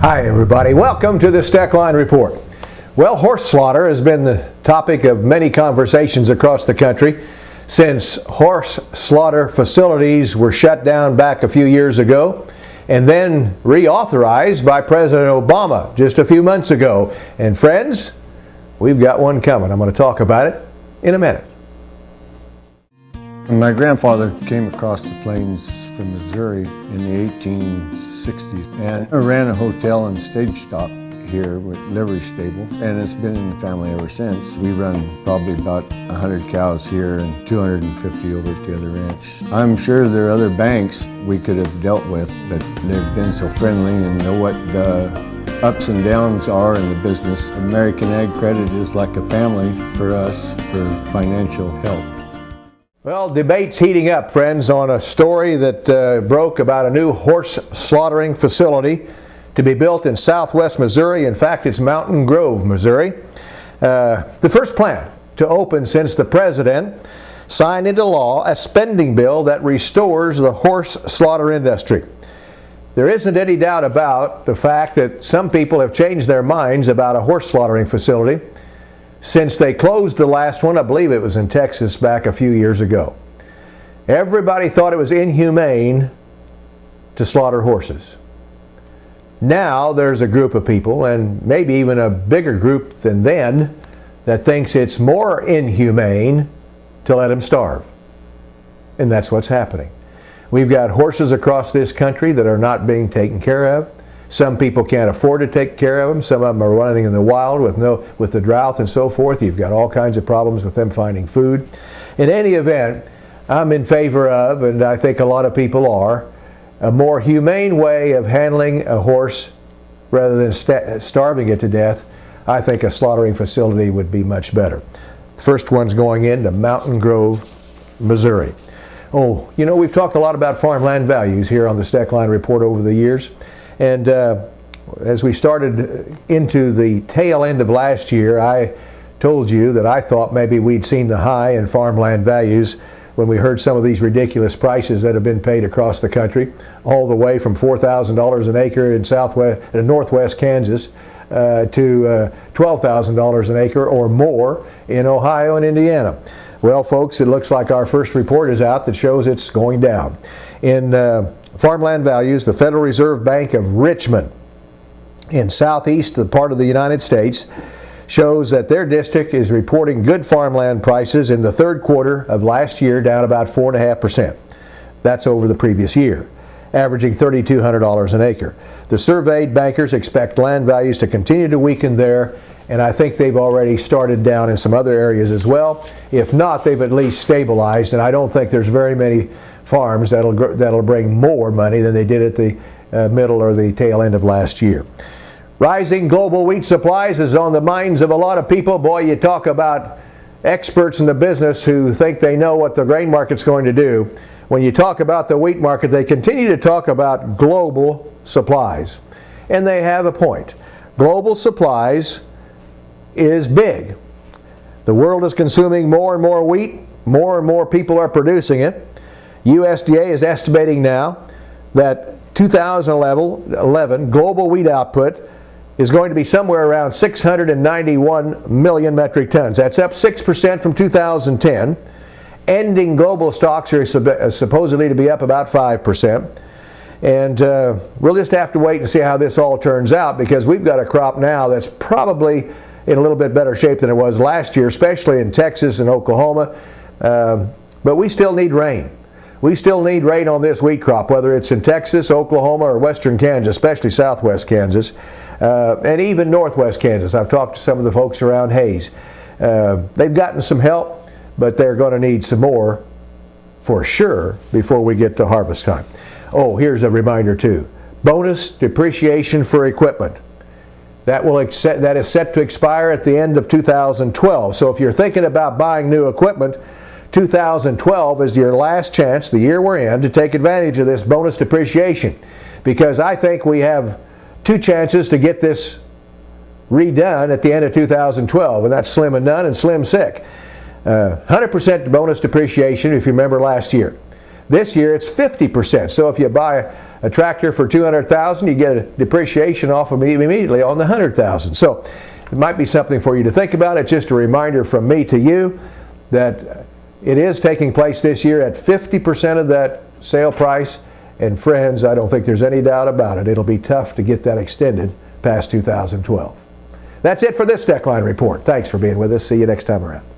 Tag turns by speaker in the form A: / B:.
A: Hi everybody, welcome to the Steckline Report. Well, horse slaughter has been the topic of many conversations across the country since horse slaughter facilities were shut down back a few years ago and then reauthorized by President Obama just a few months ago. And friends, we've got one coming. I'm going to talk about it in a minute.
B: My grandfather came across the plains from Missouri in the 1860s and ran a hotel and stage stop here with livery stable, and it's been in the family ever since. We run probably about 100 cows here and 250 over at the other ranch. I'm sure there are other banks we could have dealt with, but they've been so friendly and know what the ups and downs are in the business. American Ag Credit is like a family for us for financial help.
A: Well, debate's heating up, friends, on a story that broke about a new horse slaughtering facility to be built in southwest Missouri. In fact, it's Mountain Grove, Missouri. The first plant to open since the president signed into law a spending bill that restores the horse slaughter industry. There isn't any doubt about the fact that some people have changed their minds about a horse slaughtering facility since they closed the last one. I believe it was in Texas back a few years ago. Everybody thought it was inhumane to slaughter horses. Now there's a group of people, and maybe even a bigger group than then, that thinks it's more inhumane to let them starve. And that's what's happening. We've got horses across this country that are not being taken care of. Some people can't afford to take care of them. Some of them are running in the wild with the drought and so forth. You've got all kinds of problems with them finding food. In any event, I'm in favor of, and I think a lot of people are, a more humane way of handling a horse rather than starving it to death. I think a slaughtering facility would be much better. The first one's going into Mountain Grove, Missouri. Oh, you know, we've talked a lot about farmland values here on the Steckline Report over the years. And as we started into the tail end of last year, I told you that I thought maybe we'd seen the high in farmland values when we heard some of these ridiculous prices that have been paid across the country, all the way from $4,000 an acre in northwest Kansas to $12,000 an acre or more in Ohio and Indiana. Well, folks, it looks like our first report is out that shows it's going down. In farmland values, the Federal Reserve Bank of Richmond in southeast part of the United States shows that their district is reporting good farmland prices in the third quarter of last year, down about 4.5%. That's over the previous year, averaging $3,200 an acre. The surveyed bankers expect land values to continue to weaken there, and I think they've already started down in some other areas as well. If not, they've at least stabilized, and I don't think there's very many farms that'll bring more money than they did at the middle or the tail end of last year. Rising global wheat supplies is on the minds of a lot of people. Boy, you talk about experts in the business who think they know what the grain market's going to do. When you talk about the wheat market, they continue to talk about global supplies. And they have a point. Global supplies is big. The world is consuming more and more wheat. More and more people are producing it. USDA is estimating now that 2011 global wheat output is going to be somewhere around 691 million metric tons. That's up 6% from 2010. Ending global stocks are supposedly to be up about 5%. And we'll just have to wait and see how this all turns out, because we've got a crop now that's probably in a little bit better shape than it was last year, especially in Texas and Oklahoma. But we still need rain. We still need rain on this wheat crop, whether it's in Texas, Oklahoma, or western Kansas, especially southwest Kansas, and even northwest Kansas. I've talked to some of the folks around Hayes. They've gotten some help, but they're going to need some more for sure before we get to harvest time. Oh, here's a reminder too. Bonus depreciation for equipment. That is set to expire at the end of 2012. So if you're thinking about buying new equipment, 2012 is your last chance, the year we're in, to take advantage of this bonus depreciation, because I think we have two chances to get this redone at the end of 2012, and that's slim and none and slim sick. 100% bonus depreciation, if you remember last year. This year it's 50%. So if you buy a tractor for $200,000, you get a depreciation off of immediately on the $100,000. So it might be something for you to think about. It's just a reminder from me to you that it is taking place this year at 50% of that sale price. And friends, I don't think there's any doubt about it. It'll be tough to get that extended past 2012. That's it for this Steckline Report. Thanks for being with us. See you next time around.